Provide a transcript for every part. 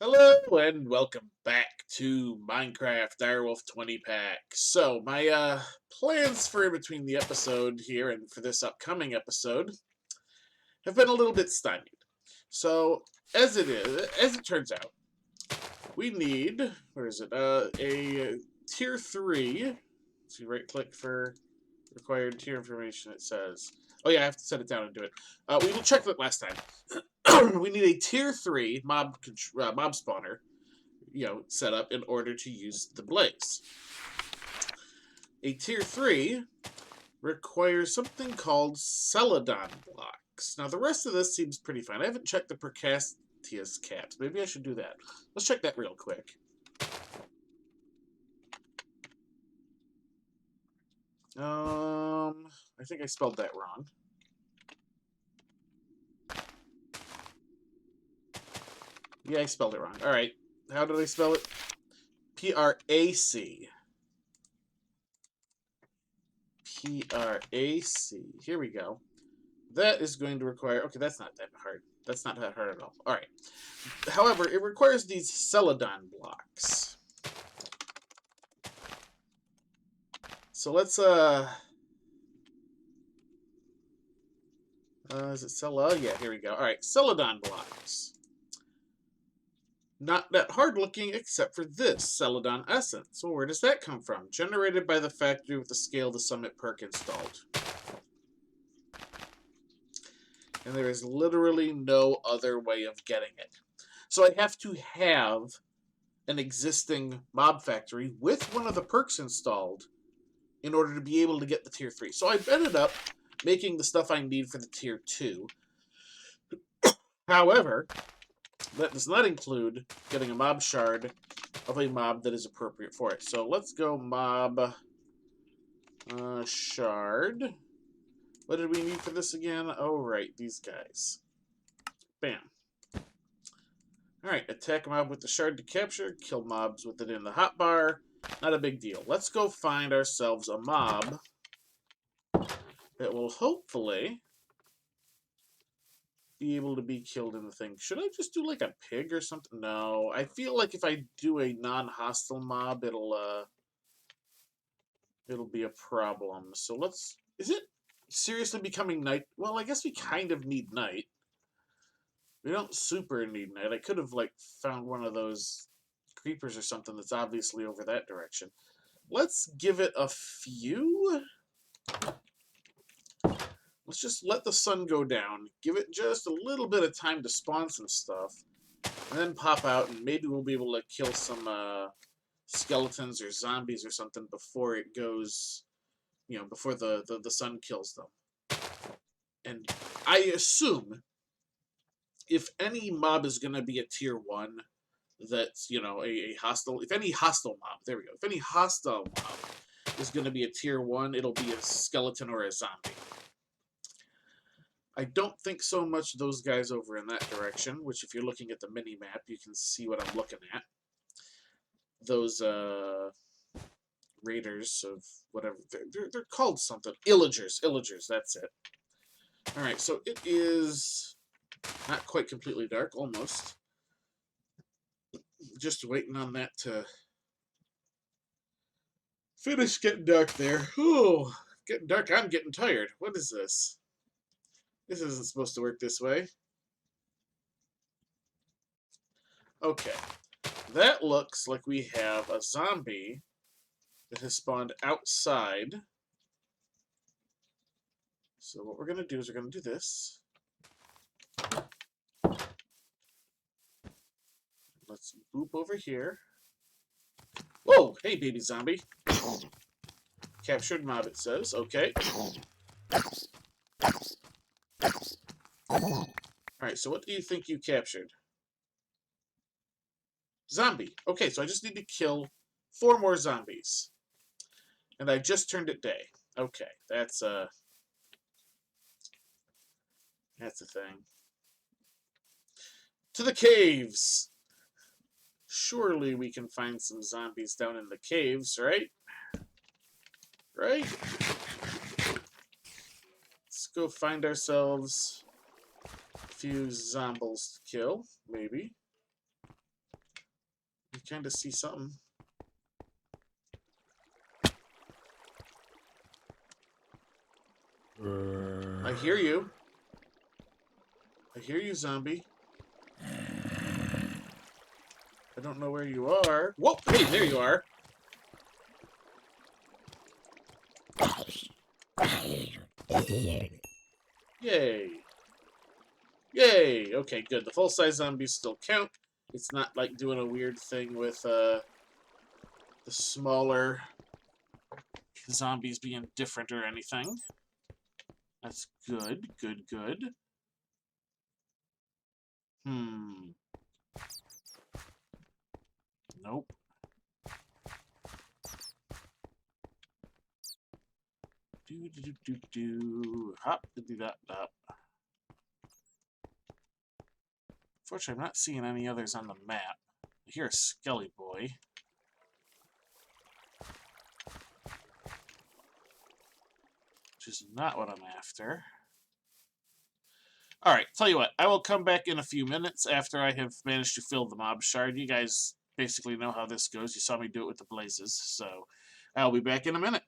Hello and welcome back to Minecraft Direwolf20 pack. So my plans for in between the episode here and for this upcoming episode have been a little bit stymied. So as it turns out, we need a tier 3. So you right click for required tier information. It says, oh yeah, I have to set it down and do it. We checked it last time. We need a tier 3 mob spawner, set up in order to use the blaze. A tier 3 requires something called Celadon Blocks. Now the rest of this seems pretty fine. I haven't checked the Percastius caps. Maybe I should do that. Let's check that real quick. I think I spelled that wrong. Yeah, I spelled it wrong. All right. How did I spell it? P-R-A-C. P-R-A-C. Here we go. That is going to require... Okay, that's not that hard. That's not that hard at all. All right. However, it requires these Celadon blocks. So let's... is it Cela? Yeah, here we go. All right, Celadon blocks. Not that hard looking, except for this Celadon essence. Well, where does that come from? Generated by the factory with the Scale to Summit perk installed. And there is literally no other way of getting it. So I have to have an existing mob factory with one of the perks installed in order to be able to get the tier 3. So I've ended up making the stuff I need for the tier 2. However, that does not include getting a mob shard of a mob that is appropriate for it. So let's go mob shard. What did we need for this again? Oh, right, these guys. Bam. Alright, attack a mob with the shard to capture, kill mobs with it in the hotbar. Not a big deal. Let's go find ourselves a mob that will hopefully be able to be killed in the thing. Should I just do like a pig or something? No, I feel like if I do a non-hostile mob, it'll be a problem. So let's... Is it seriously becoming night? Well, I guess we kind of need night. We don't super need night. I could have, like, found one of those creepers or something that's obviously over that direction. Let's give it a few. Let's just let the sun go down. Give it just a little bit of time to spawn some stuff. And then pop out, and maybe we'll be able to kill some skeletons or zombies or something before it goes, before the sun kills them. And I assume if any mob is going to be a tier 1, that's, a hostile... If any hostile mob... There we go. If any hostile mob is going to be a tier 1, it'll be a skeleton or a zombie. I don't think so much those guys over in that direction, which if you're looking at the mini-map, you can see what I'm looking at. Those, raiders of whatever... They're called something. Illagers, that's it. Alright, so it is not quite completely dark, almost. Just waiting on that to finish getting dark there. Ooh, getting dark. I'm getting tired. What is this? This isn't supposed to work this way. Okay. That looks like we have a zombie that has spawned outside. So what we're going to do is we're going to do this. Let's boop over here. Whoa! Hey, baby zombie. Captured mob, it says. Okay. Alright, so what do you think you captured? Zombie. Okay, so I just need to kill 4 more zombies. And I just turned it day. Okay, that's a thing. To the caves! Surely we can find some zombies down in the caves, right? Right? Let's go find ourselves a few zombies to kill, maybe. kind of see something. I hear you. I hear you, zombie. I don't know where you are. Whoa! Hey, there you are. Yay. Yay! Okay, good. The full-size zombies still count. It's not like doing a weird thing with the smaller zombies being different or anything. That's good, good, good. Nope. Hop, do that, up. Unfortunately, I'm not seeing any others on the map. I hear a Skelly Boy. Which is not what I'm after. Alright, tell you what, I will come back in a few minutes after I have managed to fill the mob shard. You guys basically know how this goes. You saw me do it with the blazes, so I'll be back in a minute.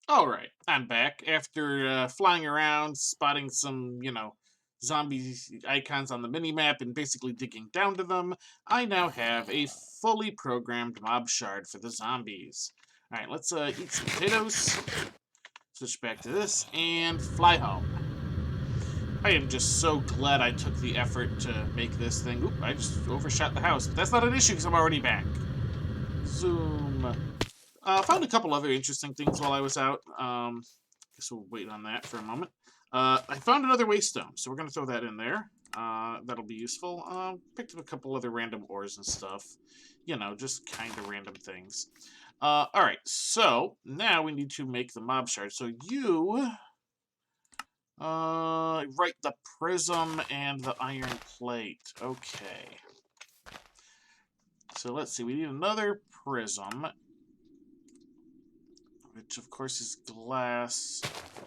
Alright, I'm back. After flying around, spotting some, zombie icons on the minimap and basically digging down to them, I now have a fully programmed mob shard for the zombies. Alright, let's eat some potatoes. Switch back to this, and fly home. I am just so glad I took the effort to make this thing. Oop, I just overshot the house. But that's not an issue because I'm already back. Zoom. Found a couple other interesting things while I was out. Guess we'll wait on that for a moment. I found another waystone, so we're going to throw that in there. That'll be useful. Picked up a couple other random ores and stuff. Just kind of random things. Alright, so now we need to make the mob shard. So you write the prism and the iron plate. Okay. So let's see, we need another prism, which of course is glass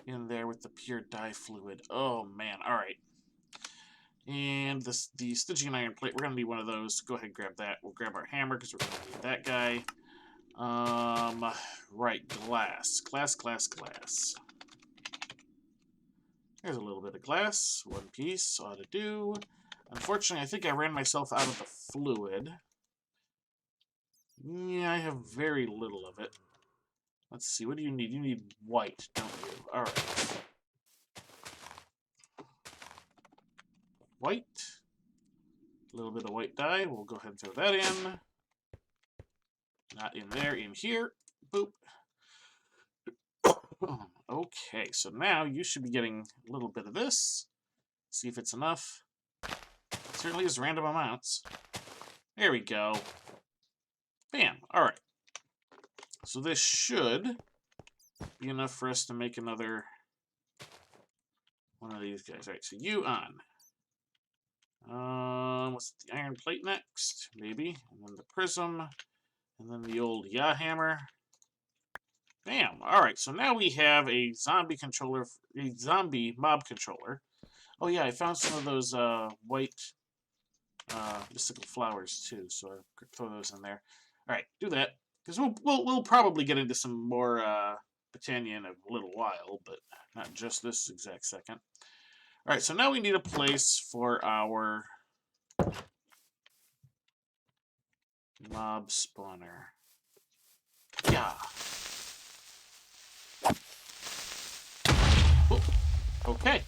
in there with the pure dye fluid. Oh man, alright. And the Stygian iron plate, we're going to need one of those. Go ahead and grab that. We'll grab our hammer because we're going to need that guy. Right, glass. Glass. There's a little bit of glass. One piece ought to do. Unfortunately, I think I ran myself out of the fluid. Yeah, I have very little of it. Let's see, what do you need? You need white, don't you? Alright. White. A little bit of white dye. We'll go ahead and throw that in. Not in there, in here. Boop. Okay, so now you should be getting a little bit of this. See if it's enough. It certainly is random amounts. There we go. Bam. Alright. So this should be enough for us to make another one of these guys. Alright, so you on. What's the iron plate next? Maybe. And then the prism. And then the old hammer. Bam! Alright, so now we have a zombie controller, a zombie mob controller. Oh yeah, I found some of those white mystical flowers too, so I'll throw those in there. Alright, do that. Because we'll probably get into some more Britannia in a little while, but not just this exact second. Alright, so now we need a place for our mob spawner. Yeah. Oh, okay.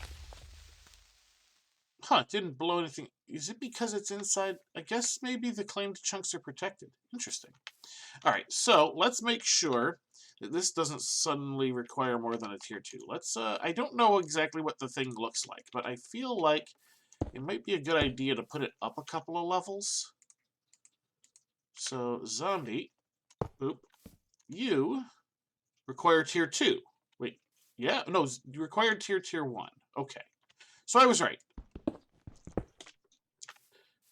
Huh, it didn't blow anything. Is it because it's inside? I guess maybe the claimed chunks are protected. Interesting. Alright, so let's make sure that this doesn't suddenly require more than a tier 2. Let's, I don't know exactly what the thing looks like, but I feel like it might be a good idea to put it up a couple of levels. So, zombie, boop, you require tier 2. Wait, yeah? No, you required tier 1. Okay. So I was right.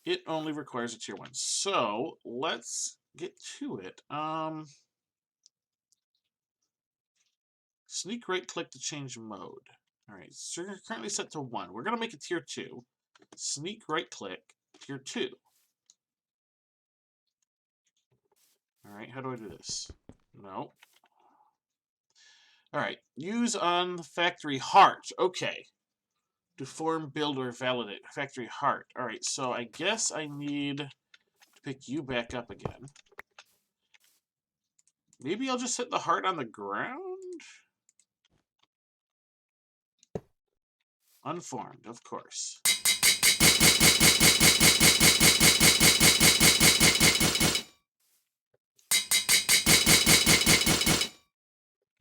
It only requires a tier 1. So, let's get to it. Sneak right-click to change mode. Alright, so you're currently set to 1. We're going to make it tier 2. Sneak right-click. Tier 2. Alright, how do I do this? No. Alright, use on the factory heart. Okay. To form, build, or validate. Factory heart. Alright, so I guess I need to pick you back up again. Maybe I'll just set the heart on the ground? Unformed, of course.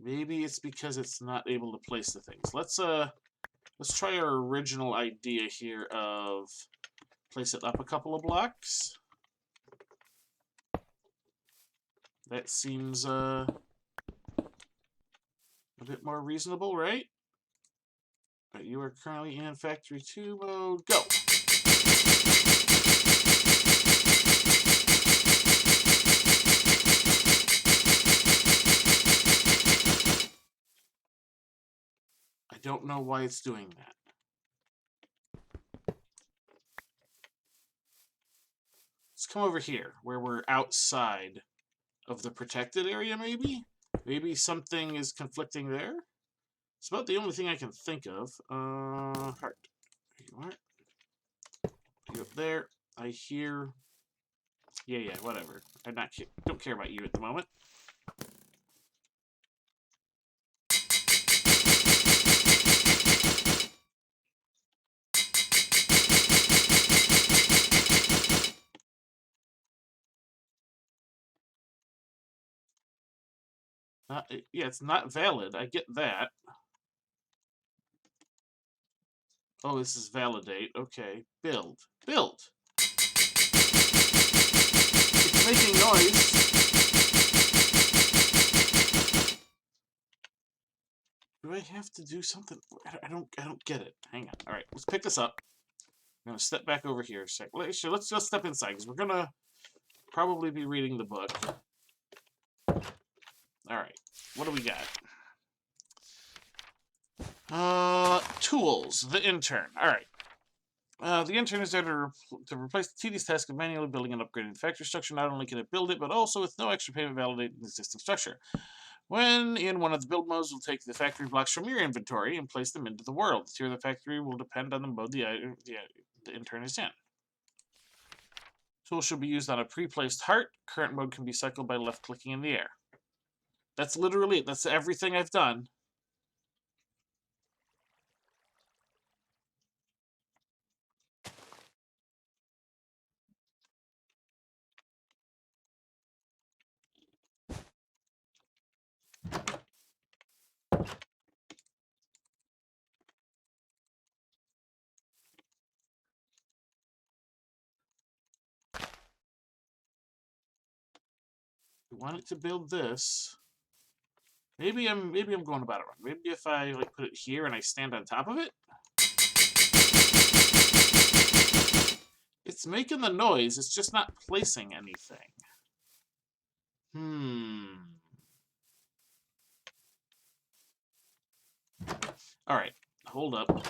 Maybe it's because it's not able to place the things. Let's try our original idea here of place it up a couple of blocks. That seems a bit more reasonable, right? Right, you are currently in Factory 2 mode. Go! I don't know why it's doing that. Let's come over here, where we're outside of the protected area, maybe? Maybe something is conflicting there? It's about the only thing I can think of. Heart. There you are. You up there. I hear... Yeah, whatever. Don't care about you at the moment. Yeah, it's not valid. I get that. Oh, this is validate. Okay. Build. Build! It's making noise. Do I have to do something? I don't get it. Hang on. All right, let's pick this up. I'm gonna step back over here a sec. Let's just step inside because we're gonna probably be reading the book. All right, what do we got? Tools. The intern. All right. The intern is there to replace the tedious task of manually building and upgrading the factory structure. Not only can it build it, but also with no extra payment validate the existing structure. When in one of the build modes, we'll take the factory blocks from your inventory and place them into the world. The tier of the factory will depend on the mode the intern is in. Tool should be used on a pre-placed heart. Current mode can be cycled by left-clicking in the air. That's literally it. That's everything I've done. I want it to build this. Maybe I'm going about it wrong. Maybe if I like put it here and I stand on top of it. It's making the noise. It's just not placing anything. All right, hold up.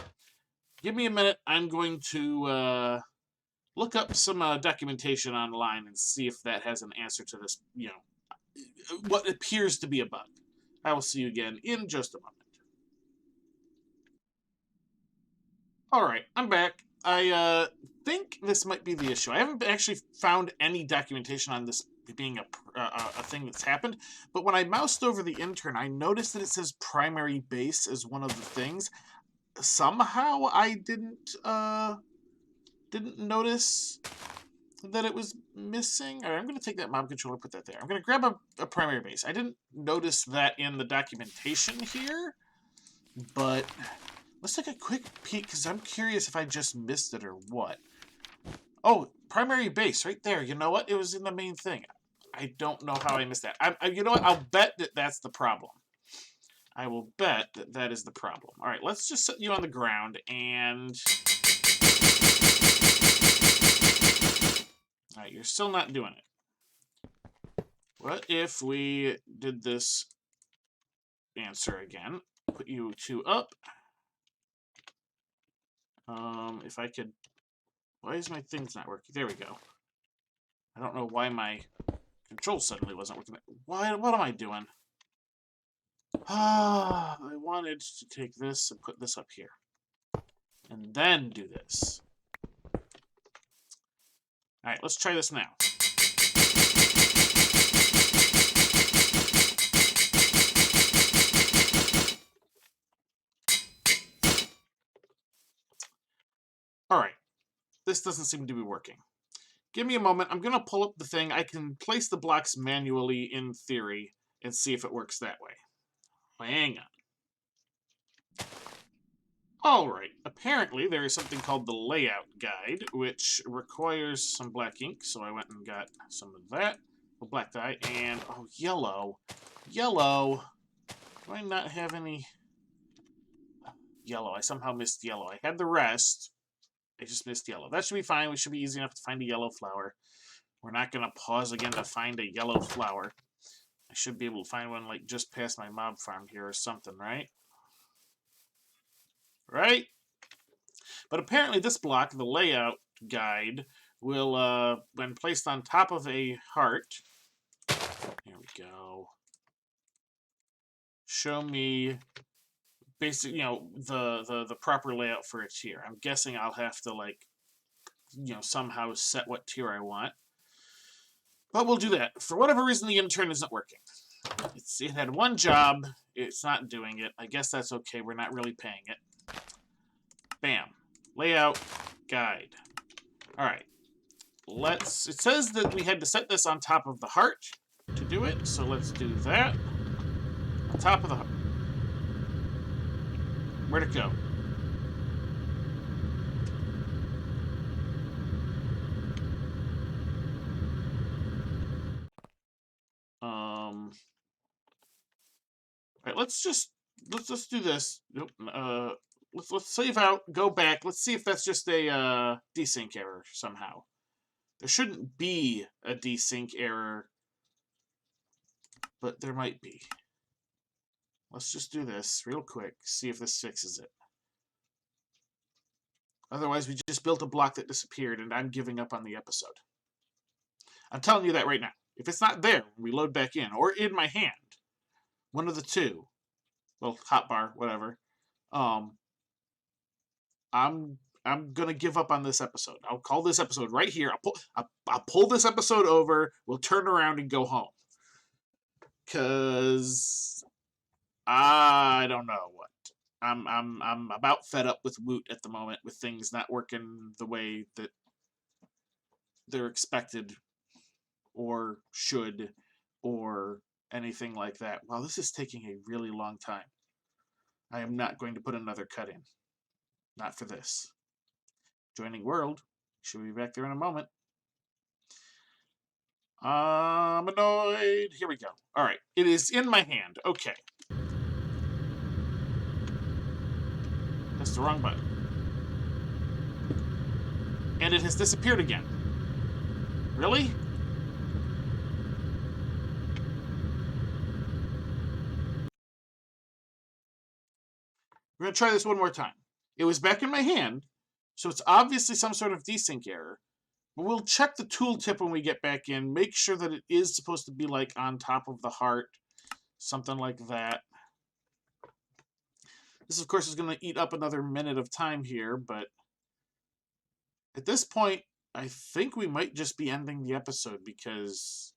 Give me a minute. I'm going to look up some documentation online and see if that has an answer to this, what appears to be a bug. I will see you again in just a moment. All right, I'm back. I think this might be the issue. I haven't actually found any documentation on this being a thing that's happened, but when I moused over the intern, I noticed that it says primary base as one of the things. Somehow I didn't notice that it was missing. All right, I'm going to take that mob controller, put that there. I'm going to grab a primary base. I didn't notice that in the documentation here, but let's take a quick peek because I'm curious if I just missed it or what. Oh, primary base right there. You know what? It was in the main thing. I don't know how I missed that. You know what? I'll bet that that's the problem. I will bet that that is the problem. All right, let's just set you on the ground and... All right, you're still not doing it. What if we did this answer again? Put you 2 up. If I could Why is my thing's not working? There we go. I don't know why my control suddenly wasn't working. What am I doing? Ah, I wanted to take this and put this up here. And then do this. Alright, let's try this now. Alright, this doesn't seem to be working. Give me a moment. I'm going to pull up the thing. I can place the blocks manually in theory and see if it works that way. Hang on. Alright, apparently there is something called the layout guide, which requires some black ink, so I went and got some of that. A black dye, and, oh, yellow. Yellow. Do I not have any? Yellow. I somehow missed yellow. I had the rest. I just missed yellow. That should be fine. We should be easy enough to find a yellow flower. We're not going to pause again to find a yellow flower. I should be able to find one, like, just past my mob farm here or something, right? Right? But apparently this block, the layout guide, will, when placed on top of a heart, here we go, show me basic, the proper layout for a tier. I'm guessing I'll have to, like, somehow set what tier I want. But we'll do that. For whatever reason, the intern isn't working. It had one job. It's not doing it. I guess that's okay. We're not really paying it. Bam. Layout guide. All right. It says that we had to set this on top of the heart to do it. So let's do that. On top of the heart. Where'd it go? All right, let's do this. Nope. Let's save out, go back. Let's see if that's just a desync error somehow. There shouldn't be a desync error, but there might be. Let's just do this real quick, see if this fixes it. Otherwise, we just built a block that disappeared, and I'm giving up on the episode. I'm telling you that right now. If it's not there, we load back in, or in my hand, one of the two. Well, hotbar, whatever. I'm gonna give up on this episode. I'll call this episode right here. I'll pull this episode over. We'll turn around and go home. Cause I don't know what. I'm about fed up with Woot at the moment, with things not working the way that they're expected or should or anything like that. Wow, this is taking a really long time. I am not going to put another cut in. Not for this. Joining world. Should be back there in a moment. I'm annoyed. Here we go. All right. It is in my hand. Okay. That's the wrong button. And it has disappeared again. Really? We're going to try this one more time. It was back in my hand, so it's obviously some sort of desync error. But we'll check the tooltip when we get back in. Make sure that it is supposed to be, like, on top of the heart. Something like that. This, of course, is going to eat up another minute of time here, but at this point, I think we might just be ending the episode because,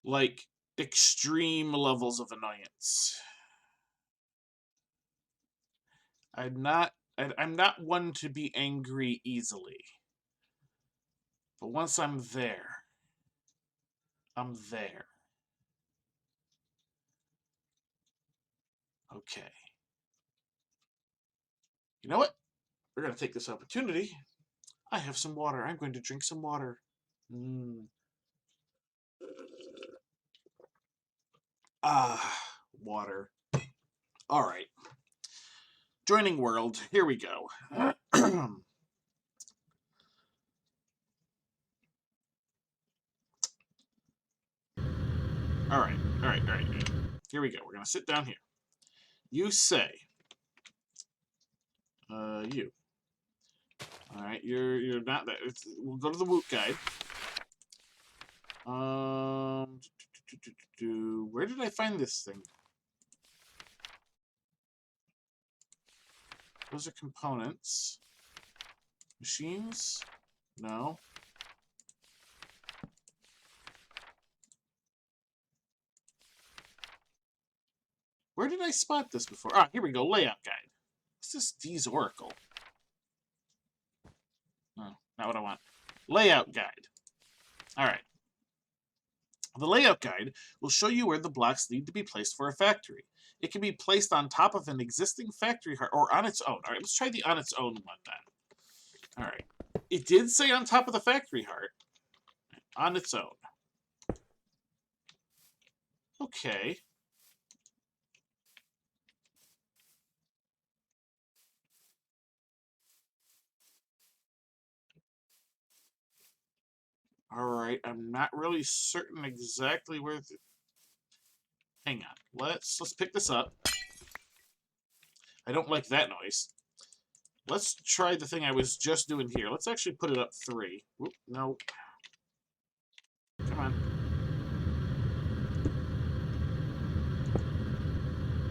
like, extreme levels of annoyance. I'm not one to be angry easily. But once I'm there, I'm there. Okay. You know what? We're going to take this opportunity. I have some water. I'm going to drink some water. Water. All right. Joining world. Here we go. All right. Here we go. We're going to sit down here. You say, you. Alright, you're not that. We'll go to the Woot guide. Where did I find this thing? Those are components. Machines? No. Where did I spot this before? Ah, here we go. Layout guide. What's this D's Oracle? Oh, not what I want. Layout guide. Alright. The layout guide will show you where the blocks need to be placed for a factory. It can be placed on top of an existing factory heart or on its own. Alright, let's try the on its own one then. Alright. It did say on top of the factory heart. On its own. Okay. Alright, I'm not really certain exactly where the... Hang on. Let's pick this up. I don't like that noise. Let's try the thing I was just doing here. Let's actually put it up 3. Whoop, no. Come on.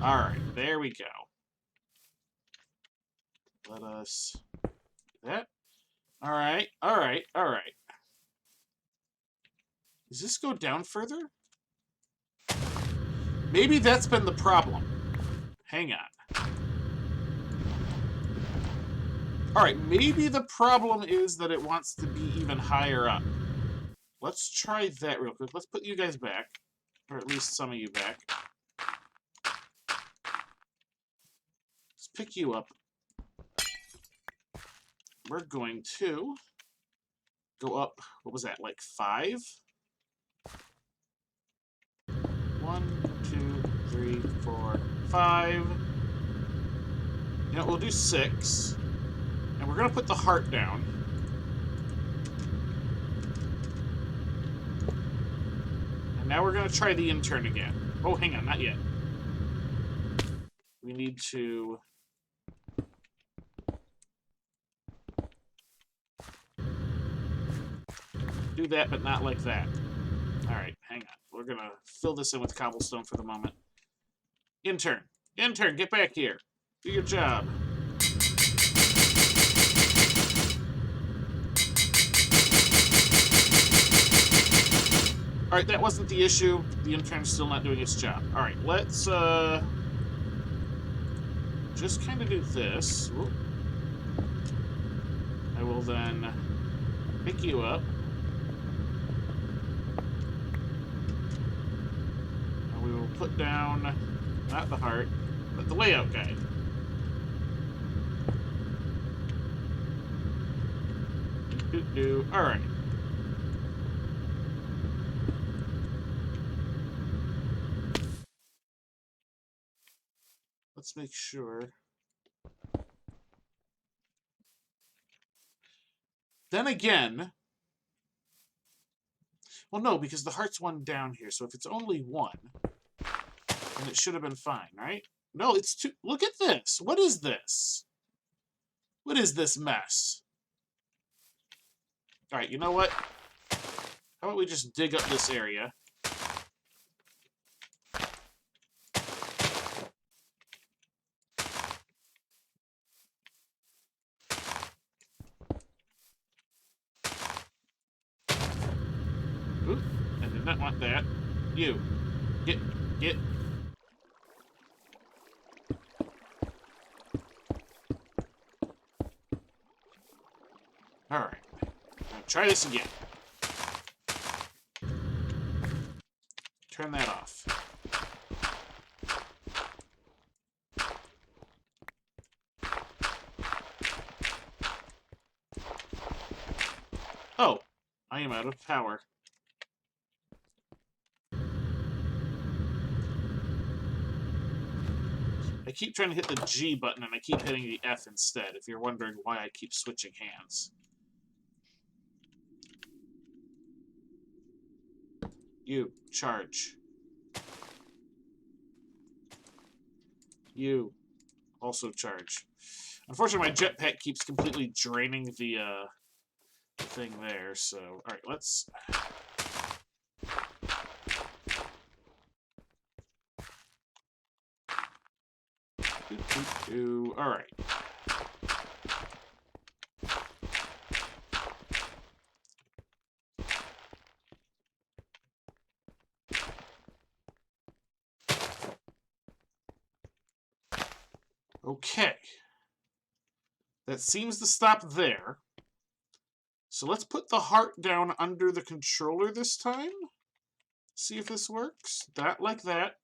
Alright, there we go. Let us do that. Alright, alright, alright. Does this go down further? Maybe that's been the problem. Hang on. Alright, maybe the problem is that it wants to be even higher up. Let's try that real quick. Let's put you guys back. Or at least some of you back. Let's pick you up. We're going to go up, what was that, like 5? 1, 2, 3, 4, 5. You know, we'll do 6. And we're going to put the heart down. And now we're going to try the intern again. Oh, hang on, not yet. We need to... do that, but not like that. Alright, hang on. We're going to fill this in with cobblestone for the moment. Intern! Intern, get back here! Do your job. Alright, that wasn't the issue. The intern's still not doing its job. Alright, let's, just kind of do this. Whoop. I will then pick you up. And we will put down, not the heart, but the layout guide. Alright. Let's make sure. Then again... Well, no, because the heart's 1 down here, so if it's only 1, then it should have been fine, right? No, it's 2. Look at this! What is this? What is this mess? Alright, you know what? How about we just dig up this area? Oop, I did not want that. You. Get. Alright. Try this again. Turn that off. Oh, I am out of power. I keep trying to hit the G button and I keep hitting the F instead, if you're wondering why I keep switching hands. You, charge. You, also charge. Unfortunately, my jetpack keeps completely draining the thing there. So, all right, let's. All right. Okay. That seems to stop there. So let's put the heart down under the controller this time. See if this works. That like that.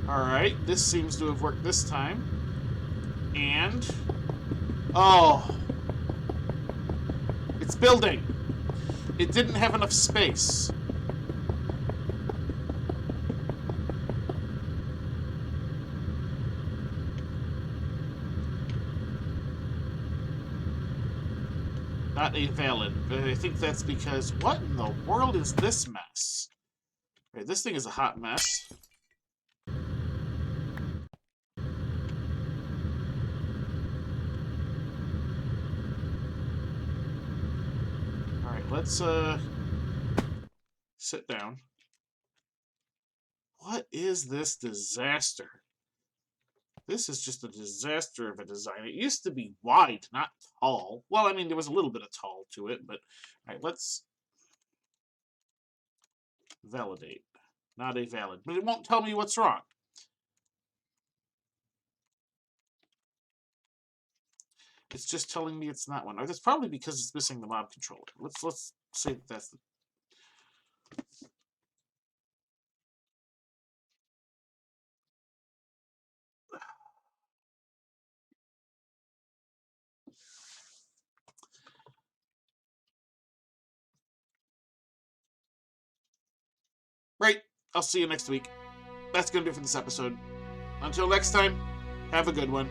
Alright, this seems to have worked this time. And... oh! It's building! It didn't have enough space. Not a valid, but I think that's because... what in the world is this mess? Right, this thing is a hot mess. Alright, let's, sit down. What is this disaster? This is just a disaster of a design. It used to be wide, not tall. Well, I mean, there was a little bit of tall to it, but... alright, let's... validate. Not a valid. But it won't tell me what's wrong. It's just telling me it's not one. Or that's probably because it's missing the mob controller. Let's say that's the... right. I'll see you next week. That's going to be it for this episode. Until next time, have a good one.